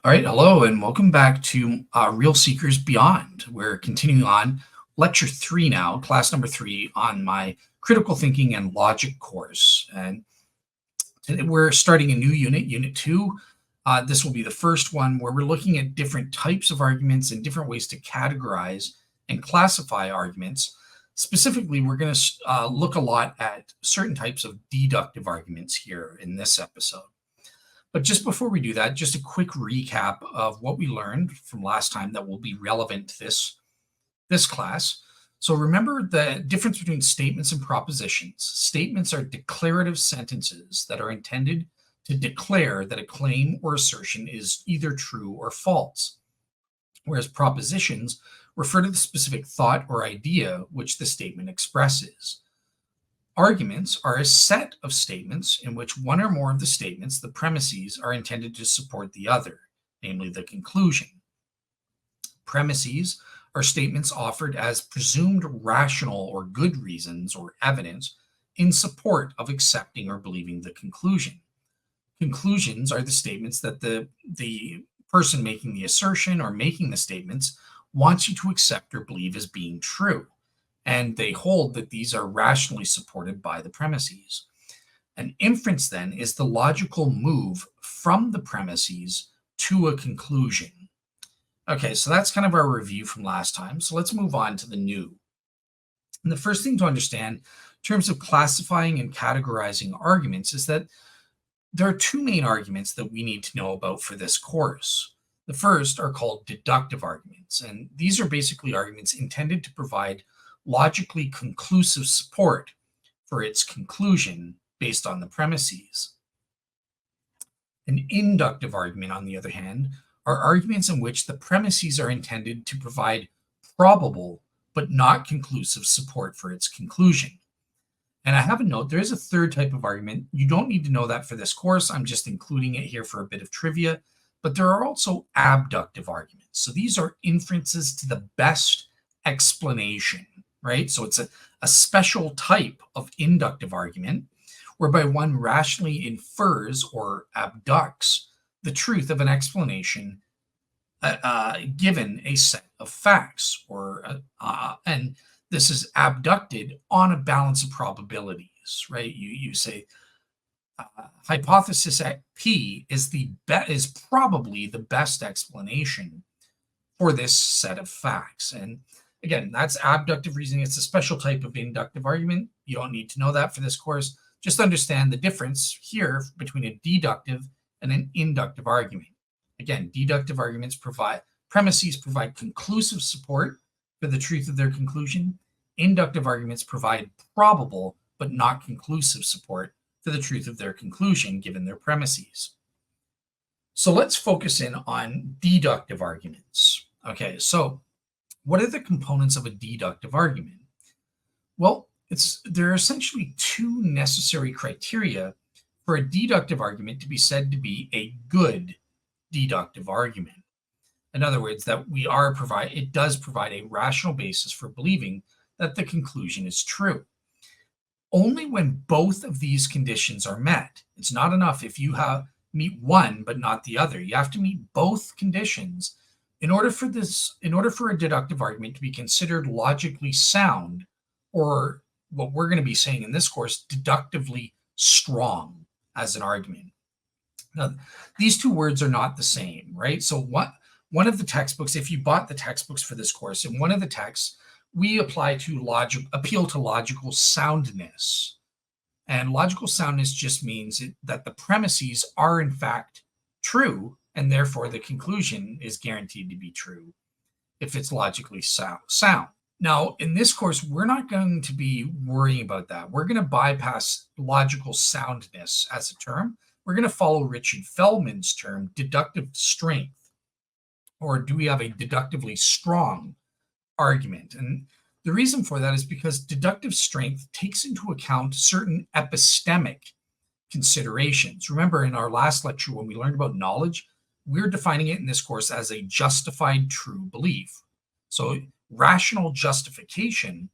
All right, hello, and welcome back to Real Seekers Beyond. We're continuing on lecture 3 now, class number 3 on my critical thinking and logic course. And we're starting a new unit, unit 2. This will be the first one where we're looking at different types of arguments and different ways to categorize and classify arguments. Specifically, we're going to look a lot at certain types of deductive arguments here in this episode. But just before we do that, just a quick recap of what we learned from last time that will be relevant to this class. So remember the difference between statements and propositions. Statements are declarative sentences that are intended to declare that a claim or assertion is either true or false, whereas propositions refer to the specific thought or idea which the statement expresses. Arguments are a set of statements in which one or more of the statements, the premises, are intended to support the other, namely the conclusion. Premises are statements offered as presumed rational or good reasons or evidence in support of accepting or believing the conclusion. Conclusions are the statements that the person making the assertion or making the statements wants you to accept or believe as being true. And they hold that these are rationally supported by the premises. An inference, then, is the logical move from the premises to a conclusion. Okay, so that's kind of our review from last time. So let's move on to the new. And the first thing to understand in terms of classifying and categorizing arguments is that there are two main arguments that we need to know about for this course. The first are called deductive arguments, and these are basically arguments intended to provide logically conclusive support for its conclusion based on the premises. An inductive argument, on the other hand, are arguments in which the premises are intended to provide probable but not conclusive support for its conclusion. And I have a note, there is a third type of argument. You don't need to know that for this course. I'm just including it here for a bit of trivia. But there are also abductive arguments. So these are inferences to the best explanation, right? So it's a special type of inductive argument whereby one rationally infers or abducts the truth of an explanation given a set of facts, and this is abducted on a balance of probabilities, right? You say hypothesis at P is probably the best explanation for this set of facts. And again, that's abductive reasoning. It's a special type of inductive argument. You don't need to know that for this course. Just understand the difference here between a deductive and an inductive argument. Again, deductive arguments premises provide conclusive support for the truth of their conclusion. Inductive arguments provide probable but not conclusive support for the truth of their conclusion given their premises. So let's focus in on deductive arguments. Okay, so what are the components of a deductive argument? Well, there are essentially two necessary criteria for a deductive argument to be said to be a good deductive argument. In other words, that it does provide a rational basis for believing that the conclusion is true. Only when both of these conditions are met. It's not enough if you meet one but not the other. You have to meet both conditions in order for a deductive argument to be considered logically sound, or what we're going to be saying in this course, deductively strong as an argument. Now, these two words are not the same, right? So one of the textbooks, if you bought the textbooks for this course, in one of the texts, we appeal to logical soundness. And logical soundness just means that the premises are in fact true, and therefore the conclusion is guaranteed to be true if it's logically sound. Now, in this course, we're not going to be worrying about that. We're going to bypass logical soundness as a term. We're going to follow Richard Feldman's term, deductive strength, or do we have a deductively strong argument? And the reason for that is because deductive strength takes into account certain epistemic considerations. Remember, in our last lecture, when we learned about knowledge, we're defining it in this course as a justified true belief. So rational justification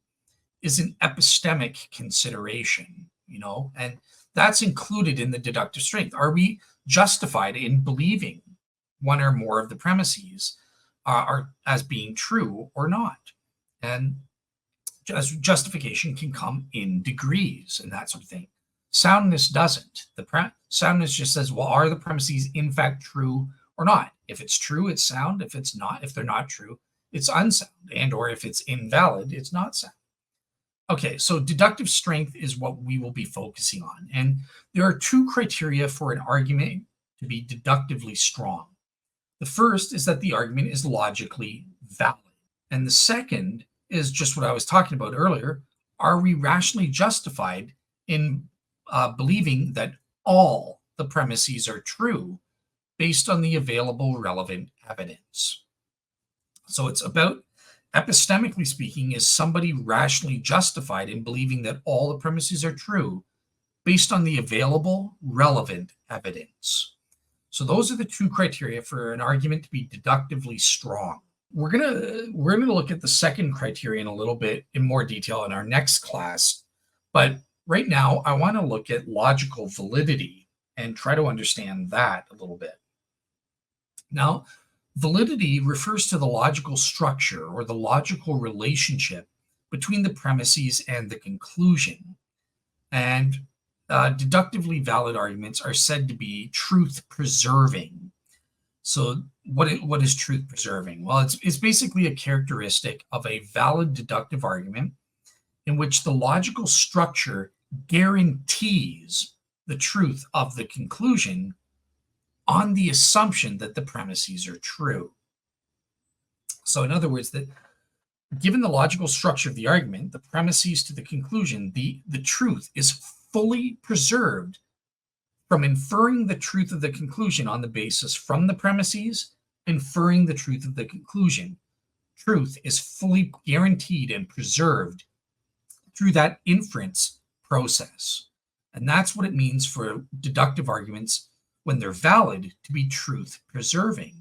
is an epistemic consideration, and that's included in the deductive strength. Are we justified in believing one or more of the premises are as being true or not. And justification can come in degrees and that sort of thing. Soundness doesn't. Soundness just says, well, are the premises in fact true or not? If it's true, it's sound. If it's not, if they're not true, it's unsound. And or if it's invalid, it's not sound. Okay, so deductive strength is what we will be focusing on. And there are two criteria for an argument to be deductively strong. The first is that the argument is logically valid. And the second is just what I was talking about earlier. Are we rationally justified in believing that all the premises are true based on the available relevant evidence? So it's about, epistemically speaking, is somebody rationally justified in believing that all the premises are true based on the available relevant evidence? So those are the two criteria for an argument to be deductively strong. We're gonna look at the second criterion a little bit in more detail in our next class, but right now I want to look at logical validity and try to understand that a little bit. Now, validity refers to the logical structure or the logical relationship between the premises and the conclusion. And deductively valid arguments are said to be truth preserving. So what is truth preserving? Well, it's basically a characteristic of a valid deductive argument in which the logical structure guarantees the truth of the conclusion on the assumption that the premises are true. So in other words, that given the logical structure of the argument, the premises to the conclusion, the truth is fully preserved from inferring the truth of the conclusion on the basis from the premises, inferring the truth of the conclusion. Truth is fully guaranteed and preserved through that inference process. And that's what it means for deductive arguments, when they're valid, to be truth preserving.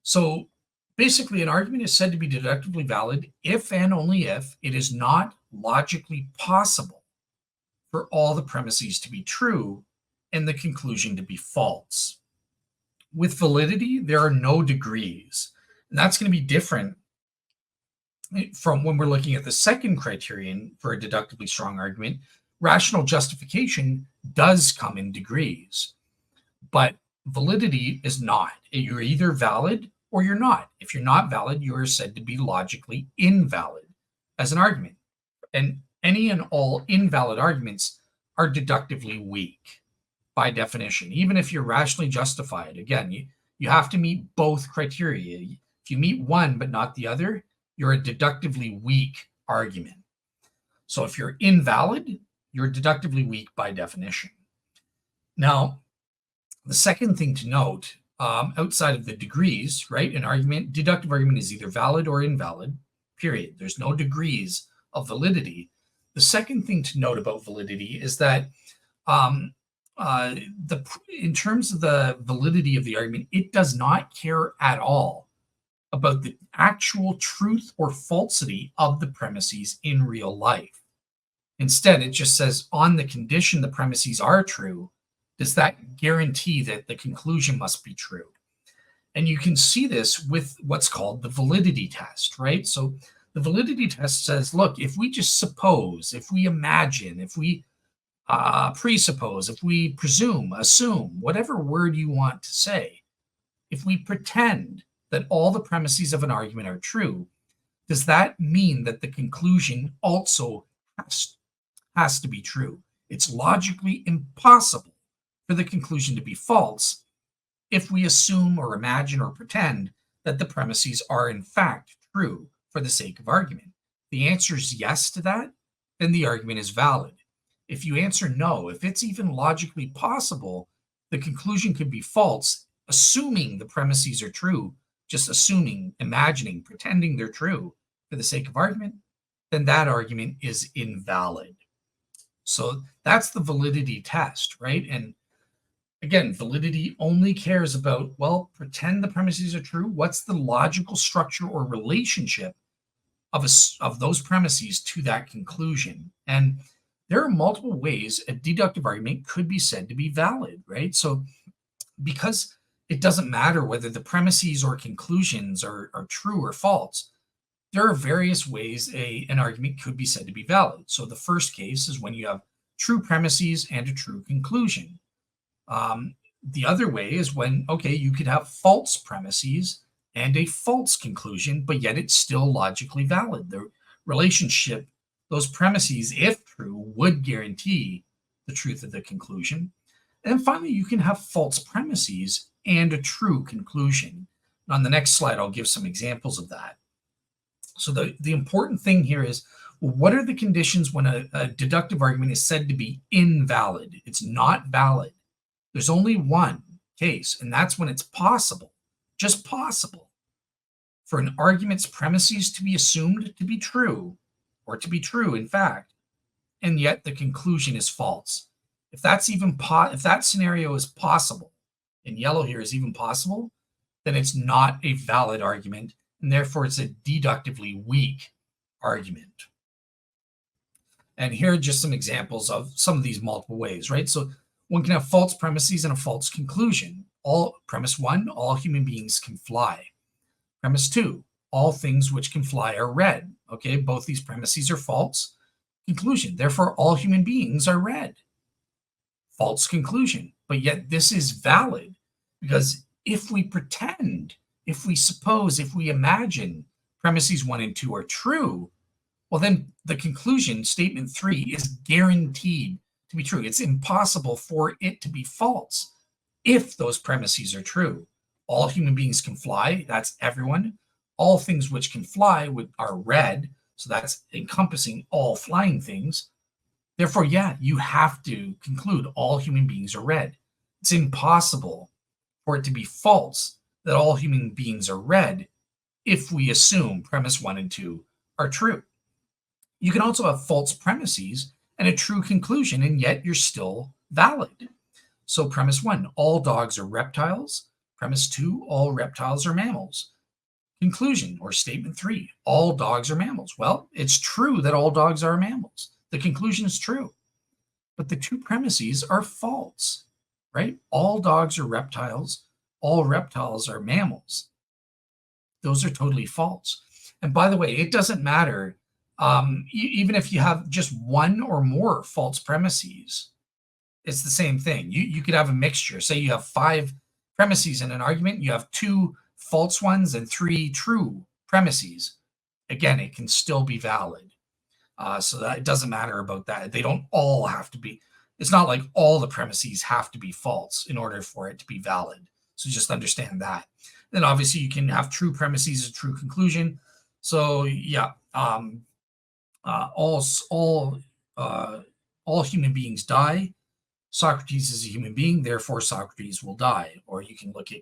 So basically, an argument is said to be deductively valid if and only if it is not logically possible for all the premises to be true and the conclusion to be false. With validity, there are no degrees. And that's going to be different from when we're looking at the second criterion for a deductively strong argument. Rational justification does come in degrees, but validity is not. You're either valid or you're not. If you're not valid, you are said to be logically invalid as an argument. And any and all invalid arguments are deductively weak by definition. Even if you're rationally justified, again, you have to meet both criteria. If you meet one but not the other, you're a deductively weak argument. So if you're invalid, you're deductively weak by definition. Now, the second thing to note, outside of the degrees, right? An argument, deductive argument is either valid or invalid, period. There's no degrees of validity. The second thing to note about validity is that in terms of the validity of the argument, it does not care at all about the actual truth or falsity of the premises in real life. Instead, it just says, on the condition the premises are true, does that guarantee that the conclusion must be true? And you can see this with what's called the validity test, right? So the validity test says, look, if we just suppose, if we imagine, if we presuppose, if we presume, assume, whatever word you want to say, if we pretend that all the premises of an argument are true, does that mean that the conclusion also has to be true? It's logically impossible for the conclusion to be false if we assume or imagine or pretend that the premises are in fact true for the sake of argument. The answer is yes to that, then the argument is valid. If you answer no, if it's even logically possible, the conclusion could be false, assuming the premises are true, just assuming, imagining, pretending they're true for the sake of argument, then that argument is invalid. So that's the validity test, right? And again, validity only cares about, well, pretend the premises are true. What's the logical structure or relationship of those premises to that conclusion? And there are multiple ways a deductive argument could be said to be valid, right? So because it doesn't matter whether the premises or conclusions are true or false. There are various ways an argument could be said to be valid. So the first case is when you have true premises and a true conclusion. The other way is when, okay, you could have false premises and a false conclusion, but yet it's still logically valid. The relationship, those premises, if true, would guarantee the truth of the conclusion. And then finally, you can have false premises and a true conclusion. And on the next slide, I'll give some examples of that. So the important thing here is, well, what are the conditions when a deductive argument is said to be invalid? It's not valid. There's only one case, and that's when it's possible, just possible, for an argument's premises to be assumed to be true, or to be true, in fact, and yet the conclusion is false. If that's even if that scenario is possible, in yellow here is even possible, then it's not a valid argument, and therefore it's a deductively weak argument. And here are just some examples of some of these multiple ways, right? So one can have false premises and a false conclusion. Premise 1, all human beings can fly. Premise 2, all things which can fly are red. Okay, both these premises are false. Conclusion, therefore all human beings are red. False conclusion, but yet this is valid, because if we pretend, if we suppose, if we imagine premises 1 and 2 are true, well, then the conclusion, statement 3, is guaranteed to be true. It's impossible for it to be false if those premises are true. All human beings can fly, that's everyone. All things which can fly are red, so that's encompassing all flying things. Therefore, yeah, you have to conclude all human beings are red. It's impossible for it to be false that all human beings are red if we assume premise 1 and 2 are true. You can also have false premises and a true conclusion, and yet you're still valid. So premise 1, all dogs are reptiles. Premise 2, all reptiles are mammals. Conclusion, or statement 3, all dogs are mammals. Well, it's true that all dogs are mammals. The conclusion is true, but the two premises are false, right? All dogs are reptiles. All reptiles are mammals. Those are totally false. And by the way, it doesn't matter. Even if you have just one or more false premises, it's the same thing. You could have a mixture. Say you have 5 premises in an argument, you have 2 false ones and 3 true premises. Again, it can still be valid. So that it doesn't matter about that. They don't all have to be. It's not like all the premises have to be false in order for it to be valid. So just understand that. Then obviously you can have true premises, a true conclusion. So yeah, all human beings die. Socrates is a human being, therefore Socrates will die. Or you can look at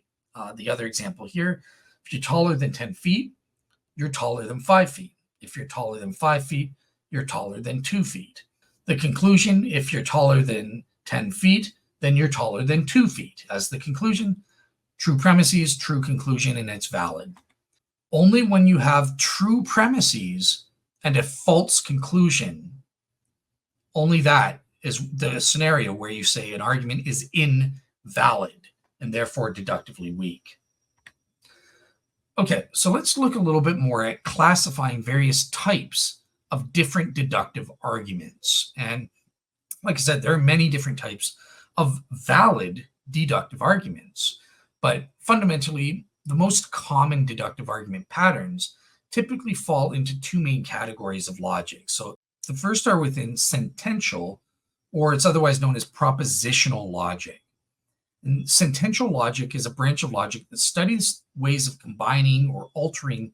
the other example here. If you're taller than 10 feet, you're taller than 5 feet. If you're taller than 5 feet, you're taller than 2 feet. The conclusion, if you're taller than 10 feet, then you're taller than 2 feet. As the conclusion, true premises, true conclusion, and it's valid. Only when you have true premises and a false conclusion, only that is the scenario where you say an argument is invalid and therefore deductively weak. Okay, so let's look a little bit more at classifying various types of different deductive arguments. And like I said, there are many different types of valid deductive arguments, but fundamentally, the most common deductive argument patterns typically fall into 2 main categories of logic. So the first are within sentential, or it's otherwise known as propositional logic. And sentential logic is a branch of logic that studies ways of combining or altering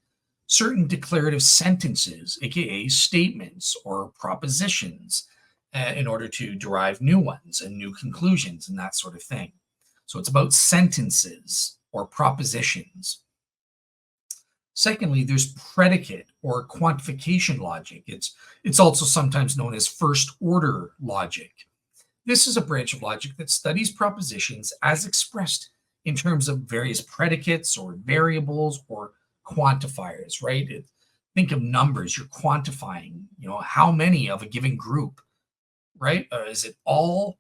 certain declarative sentences, aka statements or propositions, in order to derive new ones and new conclusions and that sort of thing. So it's about sentences or propositions. Secondly, there's predicate or quantification logic. It's also sometimes known as first order logic. This is a branch of logic that studies propositions as expressed in terms of various predicates or variables or quantifiers, right? Think of numbers. You're quantifying, how many of a given group, right? Is it all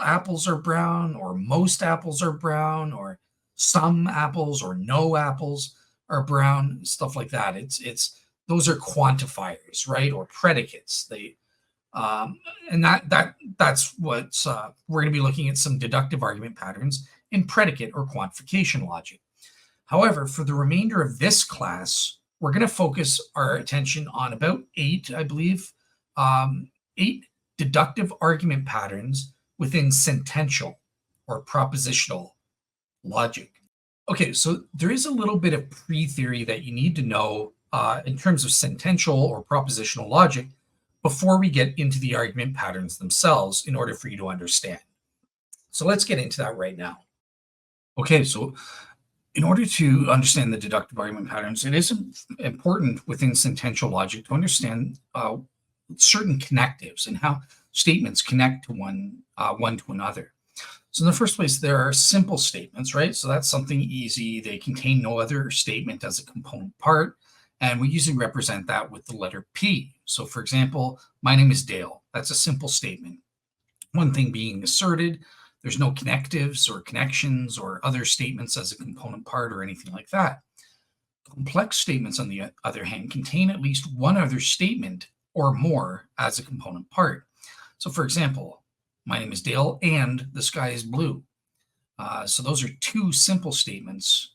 apples are brown, or most apples are brown, or some apples or no apples are brown, stuff like that. It's those are quantifiers, right? Or predicates. Um, and that's what we're going to be looking at some deductive argument patterns in predicate or quantification logic. However, for the remainder of this class, we're going to focus our attention on about 8, I believe, 8 deductive argument patterns within sentential or propositional logic. Okay, so there is a little bit of pre-theory that you need to know in terms of sentential or propositional logic before we get into the argument patterns themselves in order for you to understand. So let's get into that right now. Okay, so in order to understand the deductive argument patterns, it is important within sentential logic to understand certain connectives and how statements connect to one to another. So in the first place, there are simple statements, right? So that's something easy. They contain no other statement as a component part. And we usually represent that with the letter P. So for example, my name is Dale. That's a simple statement. One thing being asserted, there's no connectives or connections or other statements as a component part or anything like that. Complex statements, on the other hand, contain at least one other statement or more as a component part. So for example, my name is Dale and the sky is blue. So those are two simple statements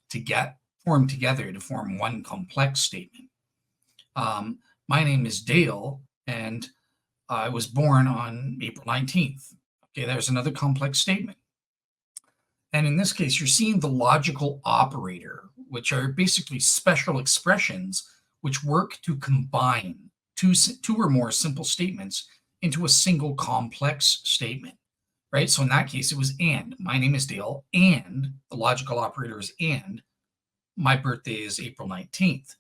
formed together to form one complex statement. My name is Dale and I was born on April 19th. Okay, there's another complex statement. And in this case, you're seeing the logical operator, which are basically special expressions which work to combine two or more simple statements into a single complex statement, right? So in that case, it was and. My name is Dale, and the logical operator is and. My birthday is April 19th.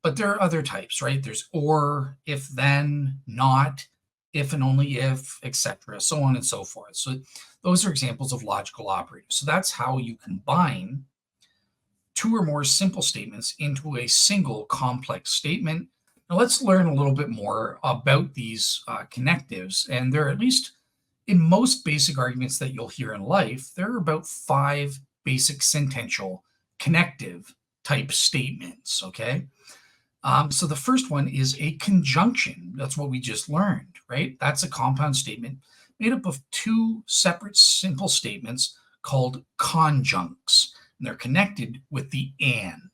But there are other types, right? There's or, if then, not, if and only if, etc., so on and so forth. So those are examples of logical operators. So that's how you combine two or more simple statements into a single complex statement. Now let's learn a little bit more about these connectives. And there are, at least in most basic arguments that you'll hear in life, there are about 5 basic sentential connective type statements, okay? So the first one is a conjunction. That's what we just learned, right? That's a compound statement made up of 2 separate simple statements called conjuncts. And they're connected with the and.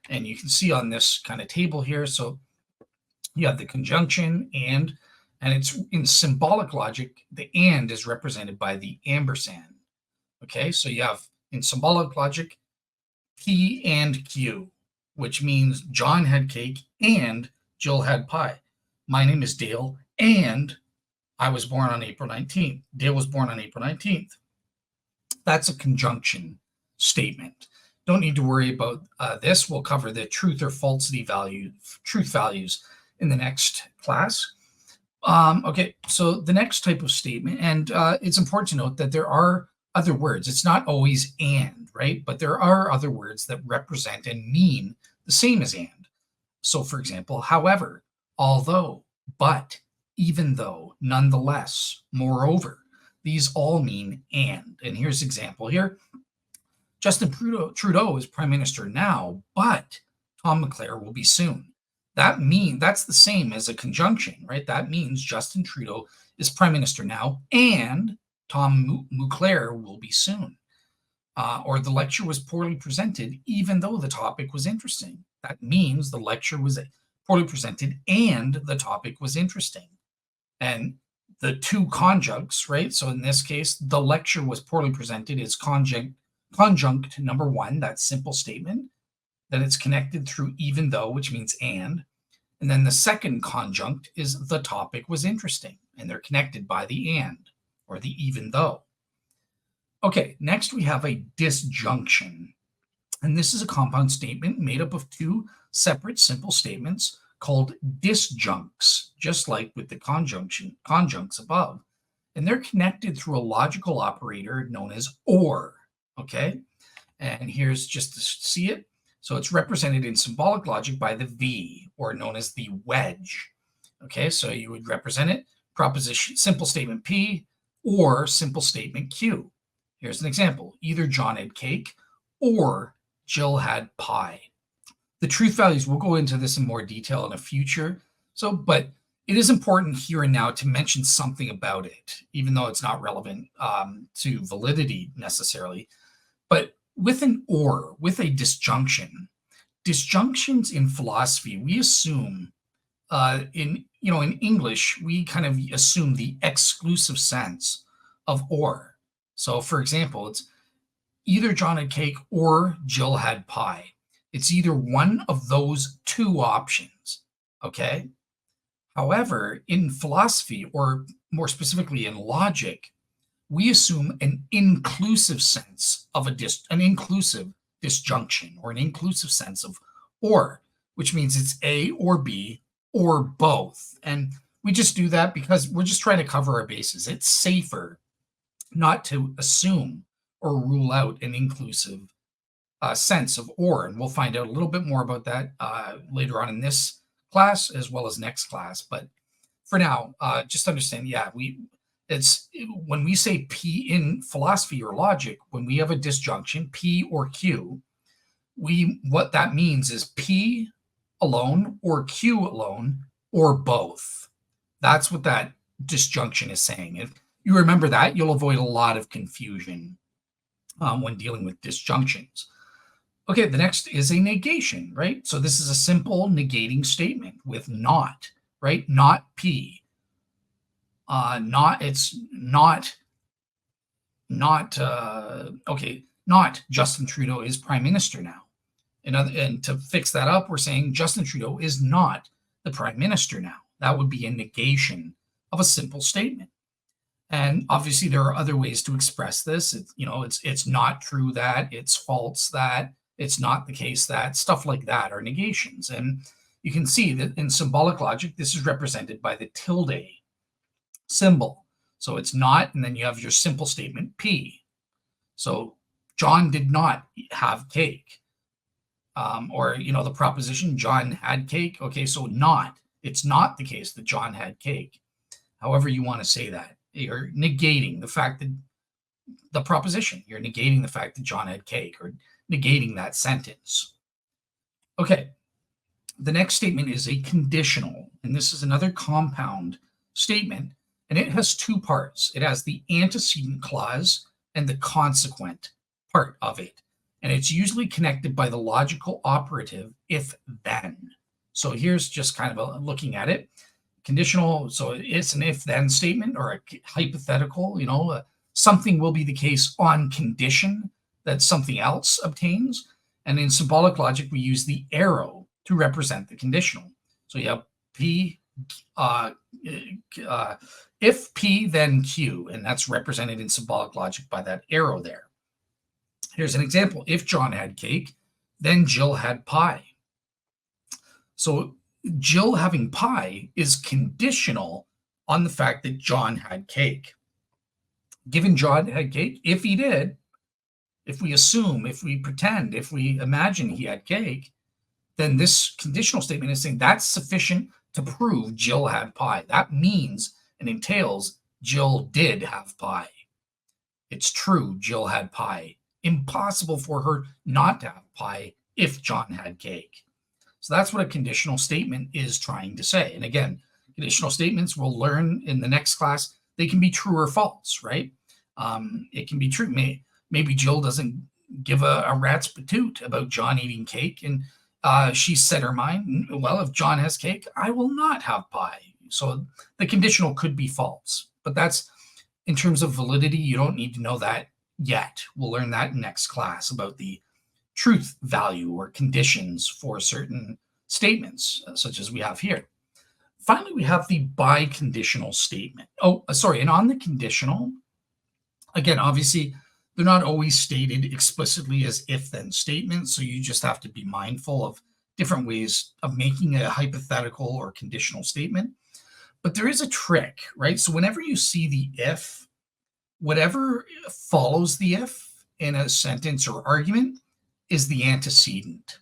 And you can see on this kind of table here, so you have the conjunction and it's in symbolic logic, the and is represented by the ampersand. Okay, so you have in symbolic logic, P and Q, which means John had cake and Jill had pie. My name is Dale and I was born on April 19th. Dale was born on April 19th. That's a conjunction statement. Don't need to worry about this. We'll cover the truth or falsity truth values in the next class. Okay, so the next type of statement, and it's important to note that there are other words. It's not always and, right? But there are other words that represent and mean the same as and. So for example, however, although, but, even though, nonetheless, moreover, these all mean and. And here's an example here. Justin Trudeau is prime minister now, but Tom McClare will be soon. That's the same as a conjunction, right? That means Justin Trudeau is prime minister now and Tom McClare will be soon. Or the lecture was poorly presented, even though the topic was interesting. That means the lecture was poorly presented and the topic was interesting. And the 2 conjuncts, right? So in this case, the lecture was poorly presented is conjunct number 1, that simple statement. Then it's connected through even though, which means and. And then the second conjunct is the topic was interesting, and they're connected by the and, or the even though. Okay, next we have a disjunction. And this is a compound statement made up of 2 separate simple statements called disjuncts, just like with the conjuncts above. And they're connected through a logical operator known as or, okay? And here's just to see it. So it's represented in symbolic logic by the V, or known as the wedge. Okay, so you would represent it, proposition, simple statement P, or simple statement Q. Here's an example. Either John had cake, or Jill had pie. The truth values, we'll go into this in more detail in a future. But it is important here and now to mention something about it, even though it's not relevant to validity necessarily. But with an or, with a disjunctions in philosophy, we assume in English, we kind of assume the exclusive sense of or. So for example, it's either John had cake or Jill had pie. It's either one of those two options. Okay. However, in philosophy, or more specifically in logic, we assume an inclusive sense of an inclusive disjunction, or an inclusive sense of or, which means it's A or B or both. And we just do that because we're just trying to cover our bases. It's safer not to assume or rule out an inclusive sense of or. And we'll find out a little bit more about that later on in this class as well as next class. But for now, just understand, it's when we say P in philosophy or logic, when we have a disjunction, P or Q, what that means is P alone or Q alone or both. That's what that disjunction is saying. If you remember that, you'll avoid a lot of confusion when dealing with disjunctions. Okay, the next is a negation, right? So this is a simple negating statement with not, right? Not P. Not Justin Trudeau is prime minister now. And to fix that up, we're saying Justin Trudeau is not the prime minister now. That would be a negation of a simple statement. And obviously there are other ways to express this. It's not true that, it's false that, it's not the case that, stuff like that are negations. And you can see that in symbolic logic, this is represented by the tilde symbol. So it's not, and then you have your simple statement P. So John did not have cake. Or the proposition John had cake. Okay, so it's not the case that John had cake. However you want to say that. You're negating the fact that the proposition, you're negating the fact that John had cake, or negating that sentence. Okay, the next statement is a conditional, and this is another compound statement, and it has two parts. It has the antecedent clause and the consequent part of it. And it's usually connected by the logical operative if then. So here's just kind of looking at it. Conditional, so it's an if then statement, or a hypothetical, something will be the case on condition that something else obtains. And in symbolic logic, we use the arrow to represent the conditional. So you have P, if P then Q, and that's represented in symbolic logic by that arrow there. Here's an example. If John had cake, then Jill had pie. So Jill having pie is conditional on the fact that John had cake. Given John had cake, if he did, if we assume, if we pretend, if we imagine he had cake, then this conditional statement is saying that's sufficient to prove Jill had pie. That means and entails Jill did have pie. It's true, Jill had pie. Impossible for her not to have pie if John had cake. So that's what a conditional statement is trying to say. And again, conditional statements we'll learn in the next class, they can be true or false, right? It can be true. Maybe Jill doesn't give a rat's patoot about John eating cake, and she set her mind, well, if John has cake, I will not have pie. So the conditional could be false, but that's in terms of validity. You don't need to know that yet. We'll learn that in next class about the truth value or conditions for certain statements, such as we have here. Finally, we have the biconditional statement. And on the conditional, again, obviously, they're not always stated explicitly as if-then statements, so you just have to be mindful of different ways of making a hypothetical or conditional statement. But there is a trick, right? So whenever you see the if, whatever follows the if in a sentence or argument is the antecedent.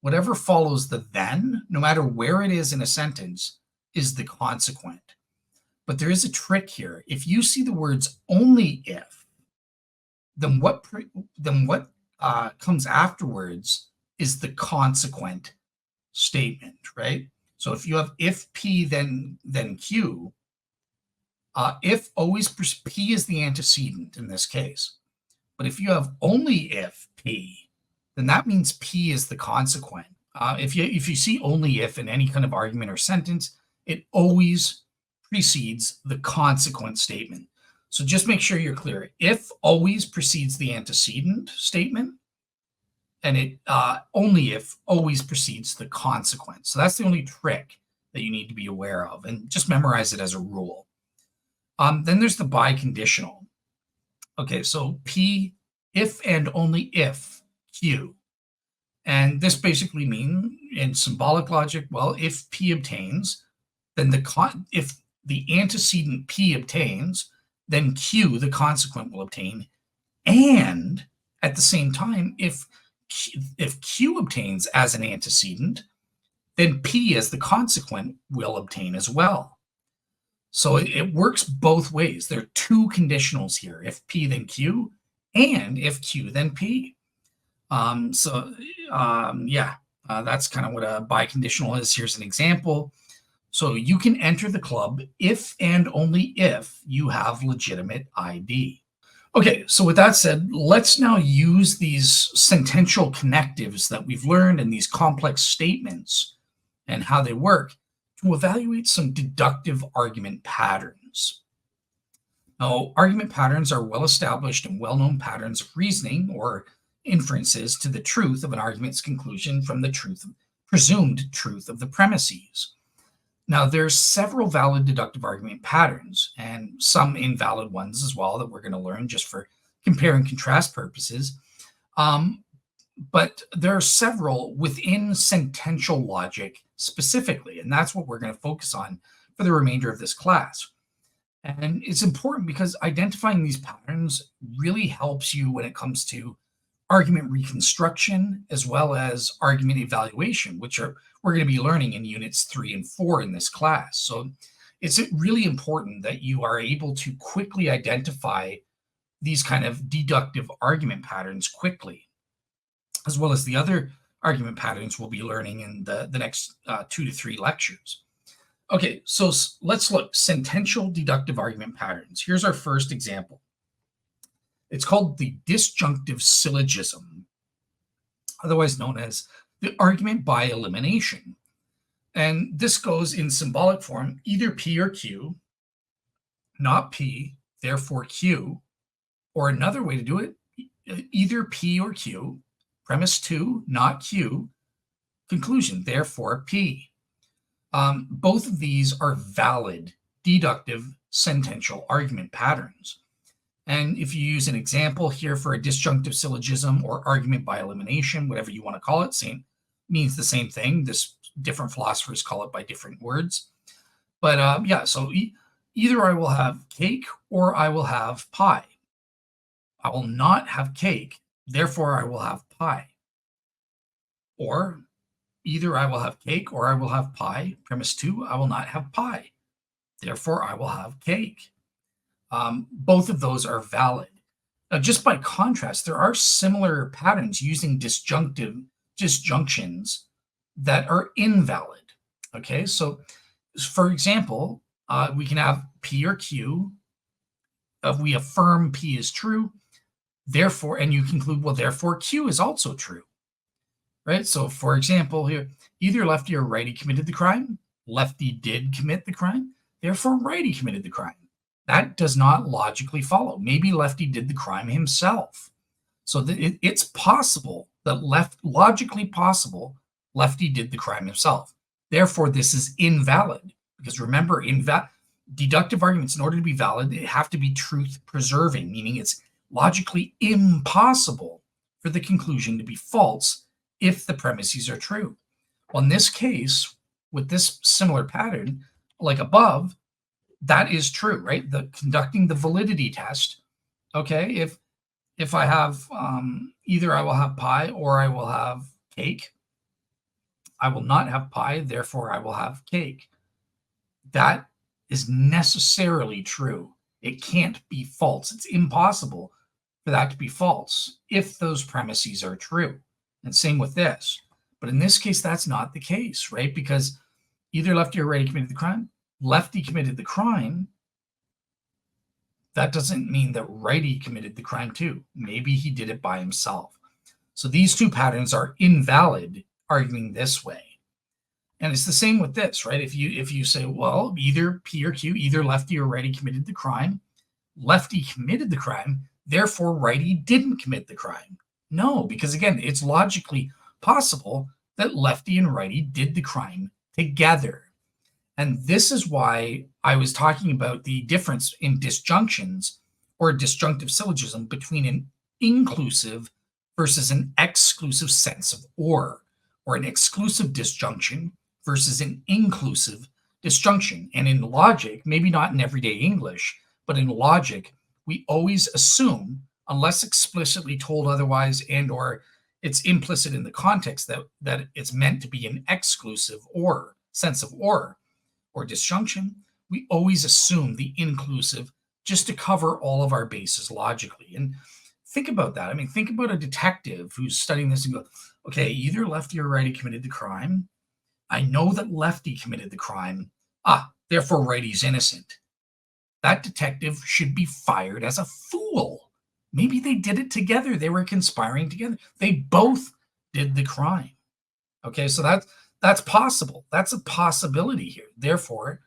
Whatever follows the then, no matter where it is in a sentence, is the consequent. But there is a trick here. If you see the words only if, then what comes afterwards is the consequent statement, right? So if you have if P then Q, if always P is the antecedent in this case. But if you have only if P, then that means P is the consequent. If you see only if in any kind of argument or sentence, it always precedes the consequent statement. So just make sure you're clear. If always precedes the antecedent statement, and it only if always precedes the consequence. So that's the only trick that you need to be aware of, and just memorize it as a rule. Then there's the biconditional. Okay, so P, if and only if Q. And this basically means, in symbolic logic, well, if P obtains, then if the antecedent P obtains, then Q, the consequent, will obtain. And at the same time, if Q obtains as an antecedent, then P as the consequent will obtain as well. So it works both ways. There are two conditionals here: if P then Q, and if Q then P. That's kind of what a biconditional is. Here's an example. So you can enter the club if and only if you have legitimate ID. Okay, so with that said, let's now use these sentential connectives that we've learned and these complex statements and how they work to evaluate some deductive argument patterns. Now, argument patterns are well-established and well-known patterns of reasoning or inferences to the truth of an argument's conclusion from the presumed truth of the premises. Now, there's several valid deductive argument patterns and some invalid ones as well that we're going to learn just for compare and contrast purposes. But there are several within sentential logic specifically, and that's what we're going to focus on for the remainder of this class. And it's important because identifying these patterns really helps you when it comes to argument reconstruction as well as argument evaluation, which we're going to be learning in units 3 and 4 in this class. So it's really important that you are able to quickly identify these kind of deductive argument patterns quickly, as well as the other argument patterns we'll be learning in the next 2 to 3 lectures. Okay, so let's look sentential deductive argument patterns. Here's our first example. It's called the disjunctive syllogism, otherwise known as the argument by elimination. And this goes in symbolic form, either P or Q, not P, therefore Q, or another way to do it, either P or Q, premise 2, not Q, conclusion, therefore P. Both of these are valid deductive sentential argument patterns. And if you use an example here for a disjunctive syllogism or argument by elimination, whatever you want to call it, means the same thing. Different philosophers call it by different words. But so either I will have cake or I will have pie. I will not have cake, therefore I will have pie. Or either I will have cake or I will have pie. Premise 2, I will not have pie, therefore I will have cake. Both of those are valid. Now, just by contrast, there are similar patterns using disjunctions that are invalid. Okay, so for example, we can have P or Q. We affirm P is true, therefore, and you conclude, well, therefore Q is also true. Right? So for example, here, either lefty or righty committed the crime. Lefty did commit the crime, therefore righty committed the crime. That does not logically follow. Maybe lefty did the crime himself. So it's possible that logically possible, lefty did the crime himself. Therefore, this is invalid. Because remember, deductive arguments, in order to be valid, they have to be truth preserving, meaning it's logically impossible for the conclusion to be false if the premises are true. Well, in this case, with this similar pattern, like above, that is true, right? Conducting the validity test. Okay, if I have either I will have pie or I will have cake. I will not have pie, therefore I will have cake. That is necessarily true. It can't be false. It's impossible for that to be false if those premises are true. And same with this. But in this case, that's not the case, right? Because either lefty or righty committed the crime. Lefty committed the crime. That doesn't mean that righty committed the crime too. Maybe he did it by himself. So these two patterns are invalid, arguing this way. And it's the same with this, right? If you say, well, either P or Q, either lefty or righty committed the crime, lefty committed the crime, therefore righty didn't commit the crime. No, because again, it's logically possible that lefty and righty did the crime together. And this is why I was talking about the difference in disjunctions or disjunctive syllogism between an inclusive versus an exclusive sense of or an exclusive disjunction versus an inclusive disjunction. And in logic, maybe not in everyday English, but in logic, we always assume, unless explicitly told otherwise and or it's implicit in the context that it's meant to be an exclusive or sense of or disjunction, we always assume the inclusive just to cover all of our bases logically. And think about that. I mean, think about a detective who's studying this and go, okay, either lefty or righty committed the crime. I know that lefty committed the crime. Therefore righty's innocent. That detective should be fired as a fool. Maybe they did it together. They were conspiring together. They both did the crime. Okay, so that's possible. That's a possibility here. Therefore,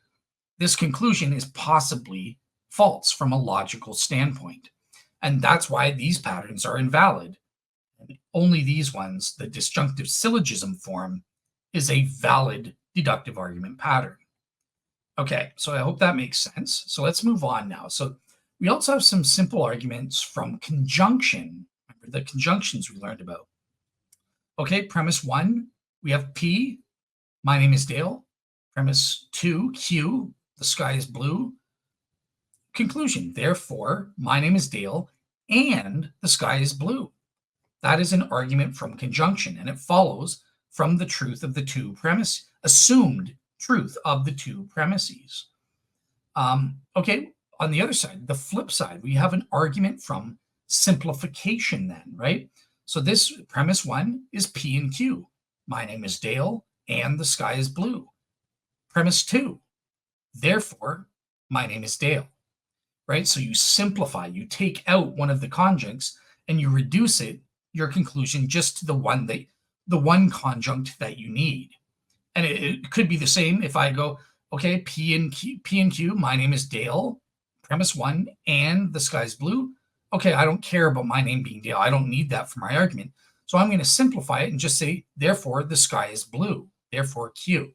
this conclusion is possibly false from a logical standpoint. And that's why these patterns are invalid. And only these ones, the disjunctive syllogism form, is a valid deductive argument pattern. Okay, so I hope that makes sense. So let's move on now. So we also have some simple arguments from conjunction. Remember the conjunctions we learned about. Okay, premise 1, we have P, my name is Dale. Premise 2, Q, the sky is blue. Conclusion, therefore, my name is Dale and the sky is blue. That is an argument from conjunction, and it follows from the truth of the two premises, assumed truth of the two premises. Okay, on the other side, the flip side, we have an argument from simplification then, right? So this premise 1 is P and Q. My name is Dale and the sky is blue. Premise 2, therefore, my name is Dale, right? So you simplify, you take out one of the conjuncts and you reduce your conclusion just to the one conjunct that you need. And it could be the same if I go, okay, P and Q, my name is Dale, premise 1, and the sky's blue. Okay, I don't care about my name being Dale. I don't need that for my argument. So I'm going to simplify it and just say, therefore, the sky is blue, therefore Q.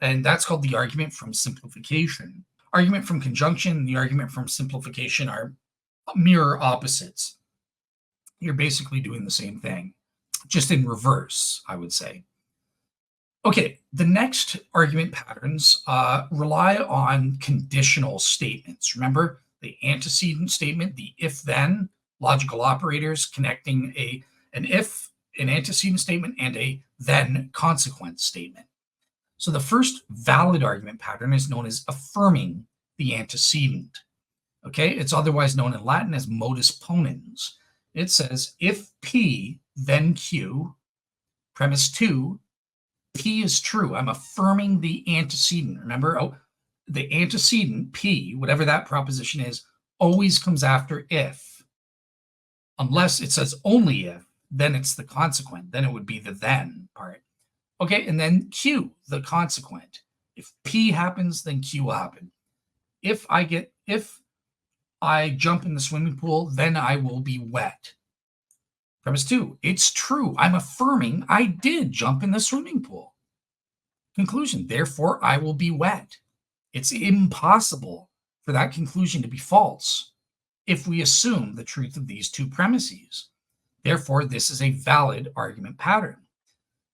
And that's called the argument from simplification. Argument from conjunction and the argument from simplification are mirror opposites. You're basically doing the same thing, just in reverse, I would say. Okay, the next argument patterns rely on conditional statements. Remember the antecedent statement, the if-then, logical operators connecting an if, an antecedent statement, and a then consequent statement. So the first valid argument pattern is known as affirming the antecedent. Okay, it's otherwise known in Latin as modus ponens. It says, if P, then Q, premise 2, P is true. I'm affirming the antecedent. Remember, the antecedent, P, whatever that proposition is, always comes after if. Unless it says only if, then it's the consequent. Then it would be the then part. Okay, and then Q, the consequent. If P happens, then Q will happen. If I jump in the swimming pool, then I will be wet. Premise 2, it's true. I'm affirming I did jump in the swimming pool. Conclusion, therefore, I will be wet. It's impossible for that conclusion to be false if we assume the truth of these two premises. Therefore, this is a valid argument pattern.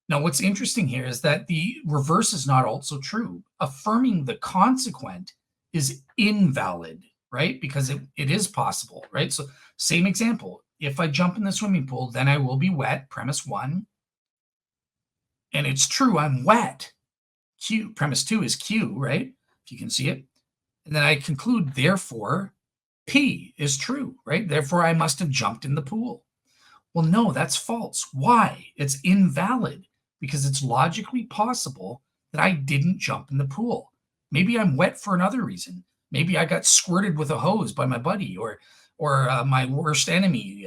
Now, what's interesting here is that the reverse is not also true. Affirming the consequent is invalid, right? Because it is possible, right? So same example. If I jump in the swimming pool, then I will be wet, premise 1. And it's true, I'm wet. Q, premise 2 is Q, right? If you can see it. And then I conclude, therefore, P is true, right? Therefore, I must have jumped in the pool. Well, no, that's false. Why? It's invalid because it's logically possible that I didn't jump in the pool. Maybe I'm wet for another reason. Maybe I got squirted with a hose by my buddy, or my worst enemy.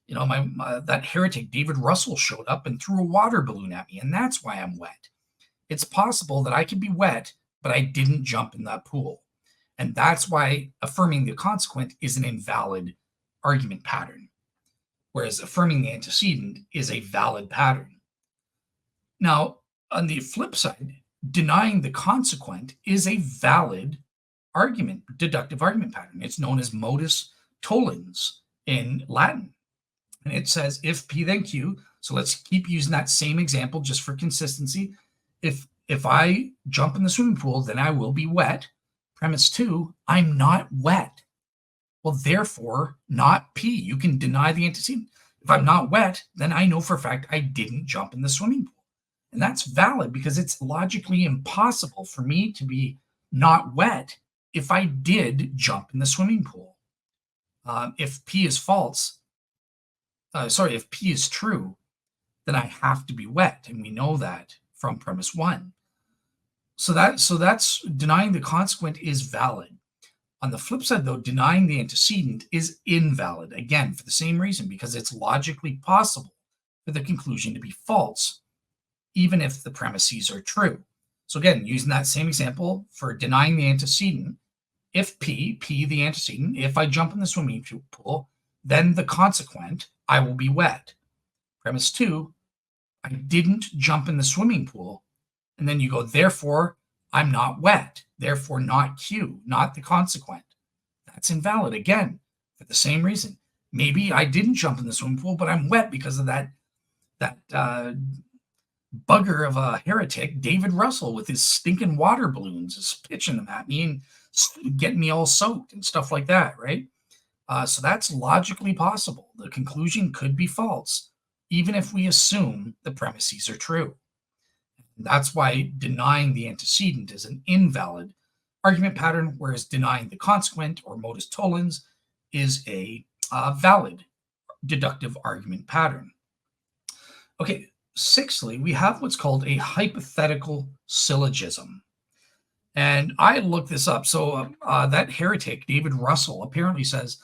My that heretic David Russell showed up and threw a water balloon at me, and that's why I'm wet. It's possible that I could be wet, but I didn't jump in that pool, and that's why affirming the consequent is an invalid argument pattern, whereas affirming the antecedent is a valid pattern. Now, on the flip side, denying the consequent is a valid argument, deductive argument pattern. It's known as modus tollens in Latin. And it says if P then Q. So let's keep using that same example just for consistency. If I jump in the swimming pool, then I will be wet. Premise 2, I'm not wet. Well, therefore, not P. You can deny the antecedent. If I'm not wet, then I know for a fact I didn't jump in the swimming pool. And that's valid because it's logically impossible for me to be not wet if I did jump in the swimming pool. If P is false, if P is true, then I have to be wet. And we know that from premise 1. So that's denying the consequent is valid. On the flip side, though, denying the antecedent is invalid, again, for the same reason, because it's logically possible for the conclusion to be false, even if the premises are true. So again, using that same example for denying the antecedent, if P the antecedent, if I jump in the swimming pool, then the consequent, I will be wet. Premise 2, I didn't jump in the swimming pool. And then you go, therefore, I'm not wet. Therefore, not Q, not the consequent. That's invalid, again, for the same reason. Maybe I didn't jump in the swimming pool, but I'm wet because of that bugger of a heretic, David Russell, with his stinking water balloons, is pitching them at me and getting me all soaked and stuff like that, right? So that's logically possible. The conclusion could be false, even if we assume the premises are true. That's why denying the antecedent is an invalid argument pattern, whereas denying the consequent or modus tollens is a valid deductive argument pattern. Okay, sixthly, we have what's called a hypothetical syllogism. And I looked this up. So that heretic, David Russell, apparently says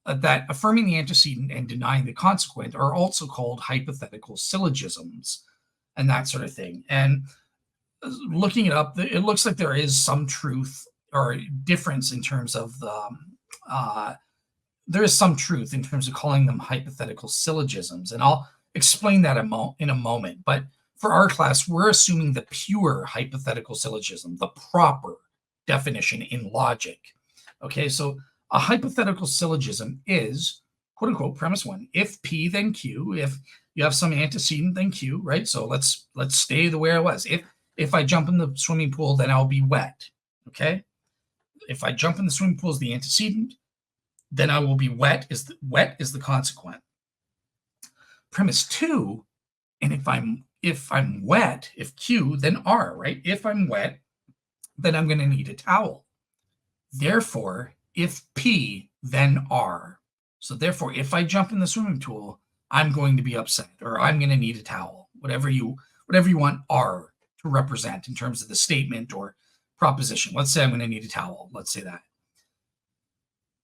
that affirming the antecedent and denying the consequent are also called hypothetical syllogisms and that sort of thing. And looking it up, it looks like there is some truth or difference in terms of there is some truth in terms of calling them hypothetical syllogisms. And I'll explain that in a moment. But for our class, we're assuming the pure hypothetical syllogism, the proper definition in logic. Okay, so a hypothetical syllogism is, quote unquote, premise 1, if P then Q, if you have some antecedent then Q, right? So let's stay the way I was. If I jump in the swimming pool, then I'll be wet. Okay, if I jump in the swimming pool as the antecedent, then I will be wet. Wet is the consequent. Premise 2, and if I'm wet, if Q, then R, right? If I'm wet, then I'm going to need a towel. Therefore, if P, then R. So therefore, if I jump in the swimming pool, I'm going to be upset, or I'm going to need a towel. Whatever you want R to represent in terms of the statement or proposition. Let's say I'm going to need a towel. Let's say that.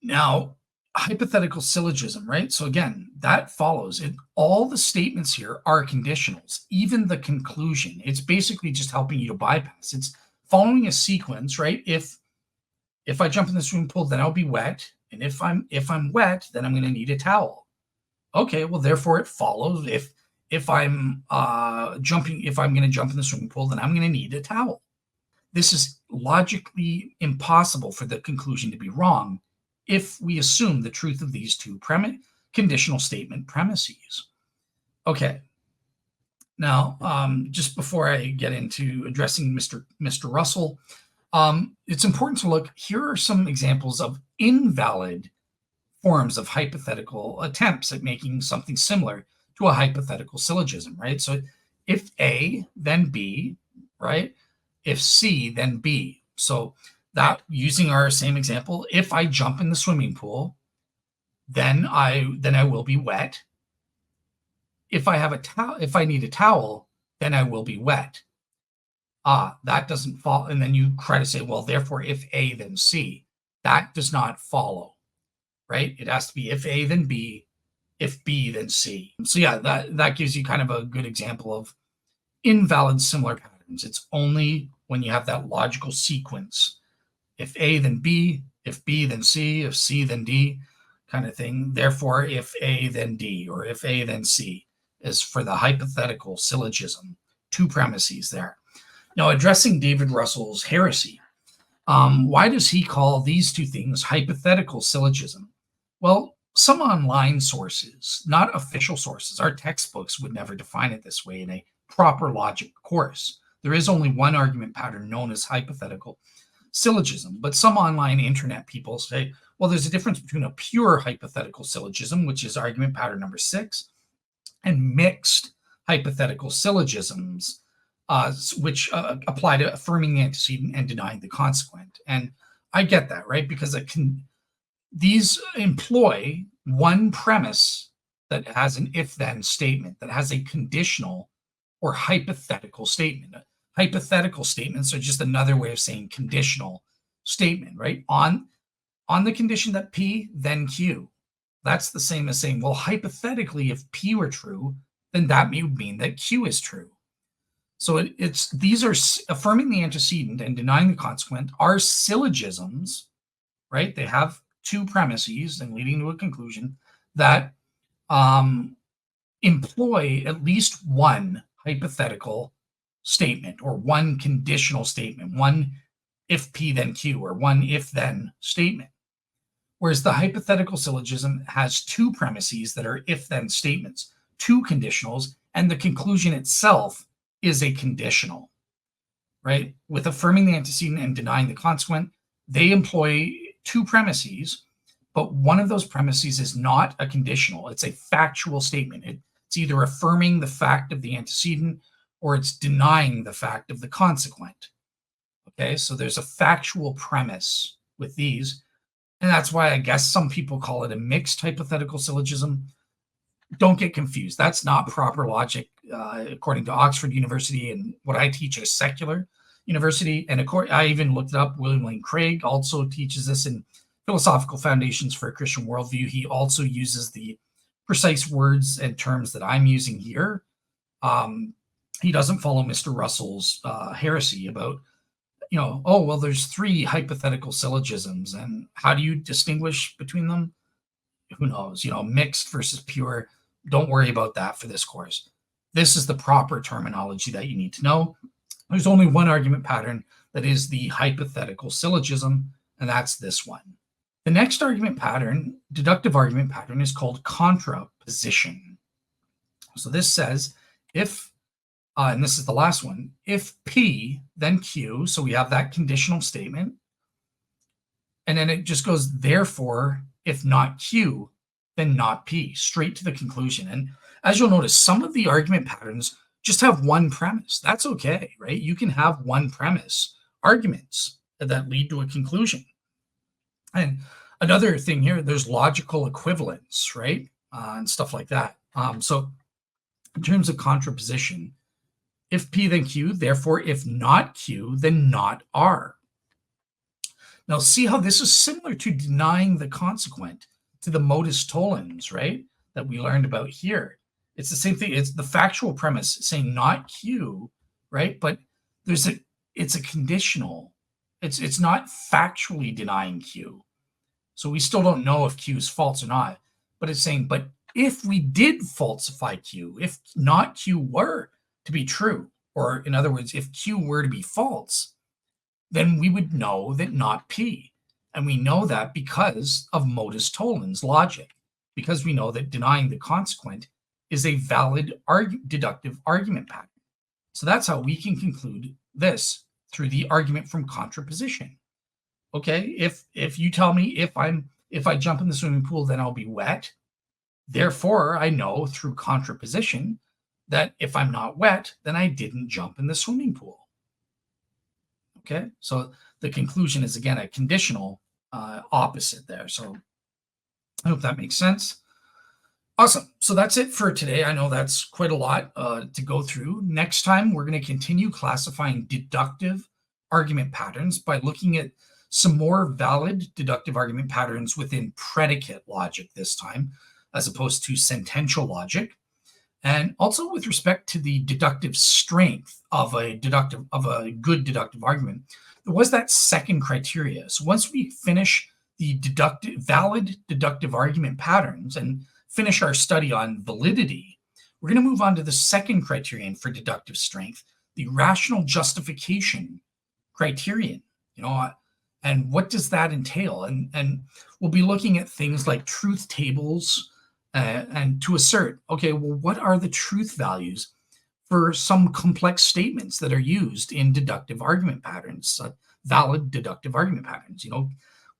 Now, hypothetical syllogism, right? So again, that follows. All the statements here are conditionals, even the conclusion. It's basically just helping you to bypass. It's following a sequence, right? If I jump in the swimming pool, then I'll be wet. And if I'm wet, then I'm going to need a towel. Okay, well, therefore it follows if I'm going to jump in the swimming pool, then I'm going to need a towel. This is logically impossible for the conclusion to be wrong if we assume the truth of these two conditional statement premises. Okay. Now, just before I get into addressing Mr. Russell, it's important to look. Here are some examples of invalid forms of hypothetical attempts at making something similar to a hypothetical syllogism, right? So if A, then B, right? If C, then B. So that, using our same example, if I jump in the swimming pool, then I will be wet. If I have a towel, if I need a towel, then I will be wet. That doesn't fall. And then you try to say, well, therefore, if A, then C. That does not follow, right? It has to be if A, then B, if B, then C. So yeah, that gives you kind of a good example of invalid similar patterns. It's only when you have that logical sequence. If A, then B, if B, then C, if C, then D, kind of thing. Therefore, if A, then D, or if A, then C, is for the hypothetical syllogism. Two premises there. Now, addressing David Russell's heresy, why does he call these two things hypothetical syllogism? Well, some online sources, not official sources, our textbooks would never define it this way in a proper logic course. There is only one argument pattern known as hypothetical syllogism, but some online internet people say, well, there's a difference between a pure hypothetical syllogism, which is argument pattern number 6, and mixed hypothetical syllogisms, which apply to affirming the antecedent and denying the consequent. And I get that, right? Because these employ one premise that has an if-then statement, that has a conditional or hypothetical statement. Hypothetical statements are just another way of saying conditional statement, right? On the condition that P, then Q. That's the same as saying, well, hypothetically, if P were true, then that would mean that Q is true. So these are affirming the antecedent and denying the consequent are syllogisms, right? They have two premises and leading to a conclusion that employ at least one hypothetical statement or one conditional statement, one if P then Q, or one if then statement. Whereas the hypothetical syllogism has two premises that are if then statements, two conditionals, and the conclusion itself is a conditional, right? With affirming the antecedent and denying the consequent, they employ two premises, but one of those premises is not a conditional. It's a factual statement. It's either affirming the fact of the antecedent or it's denying the fact of the consequent. Okay, so there's a factual premise with these. And that's why I guess some people call it a mixed hypothetical syllogism. Don't get confused. That's not proper logic, according to Oxford University and what I teach at a secular university. And I even looked it up. William Lane Craig also teaches this in Philosophical Foundations for a Christian Worldview. He also uses the precise words and terms that I'm using here. He doesn't follow Mr. Russell's heresy about, oh, well, there's three hypothetical syllogisms, and how do you distinguish between them? Who knows? Mixed versus pure. Don't worry about that for this course. This is the proper terminology that you need to know. There's only one argument pattern that is the hypothetical syllogism, and that's this one. The next argument pattern, deductive argument pattern, is called contraposition. So this says if, and this is the last one, if P, then Q, so we have that conditional statement, and then it just goes, therefore, if not Q, then not P, straight to the conclusion. And as you'll notice, some of the argument patterns just have one premise. That's okay, right? You can have one premise arguments that lead to a conclusion. And another thing here, there's logical equivalence, right? And stuff like that. So in terms of contraposition, if P, then Q, therefore, if not Q, then not R. Now, see how this is similar to denying the consequent, to the modus tollens, right? That we learned about here. It's the same thing. It's the factual premise saying not Q, right? But it's a conditional. It's not factually denying Q. So we still don't know if Q is false or not. But it's saying, but if we did falsify Q, if not Q were to be true, or in other words, if Q were to be false, then we would know that not P. And we know that because of modus tollens logic, because we know that denying the consequent is a valid deductive argument pattern. So that's how we can conclude this through the argument from contraposition. Okay, if you tell me if I jump in the swimming pool, then I'll be wet. Therefore, I know through contraposition that if I'm not wet, then I didn't jump in the swimming pool. Okay, so the conclusion is, again, a conditional opposite there. So I hope that makes sense. Awesome. So that's it for today. I know that's quite a lot to go through. Next time, we're going to continue classifying deductive argument patterns by looking at some more valid deductive argument patterns within predicate logic this time, as opposed to sentential logic. And also with respect to the deductive strength of a good deductive argument, there was that second criteria. So once we finish the valid deductive argument patterns and finish our study on validity, we're going to move on to the second criterion for deductive strength, the rational justification criterion. And what does that entail? And we'll be looking at things like truth tables and to assert, okay, well, what are the truth values for some complex statements that are used in deductive argument patterns, valid deductive argument patterns?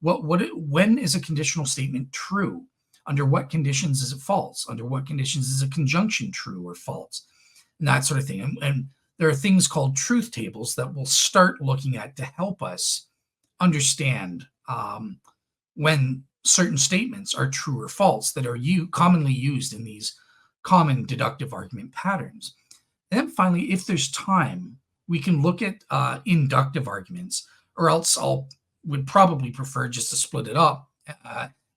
When is a conditional statement true? Under what conditions is it false? Under what conditions is a conjunction true or false? And that sort of thing. And there are things called truth tables that we'll start looking at to help us understand when certain statements are true or false that are commonly used in these common deductive argument patterns. And then finally, if there's time, we can look at inductive arguments, or else would probably prefer just to split it up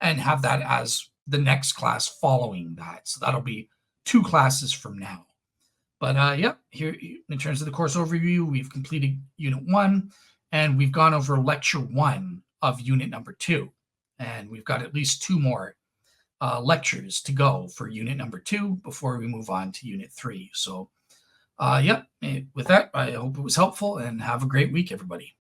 and have that as the next class following that. So that'll be 2 classes from now. But here in terms of the course overview, we've completed Unit 1, and we've gone over Lecture 1 of Unit number 2. And we've got at least 2 more lectures to go for Unit number 2 before we move on to Unit 3. So with that, I hope it was helpful, and have a great week, everybody.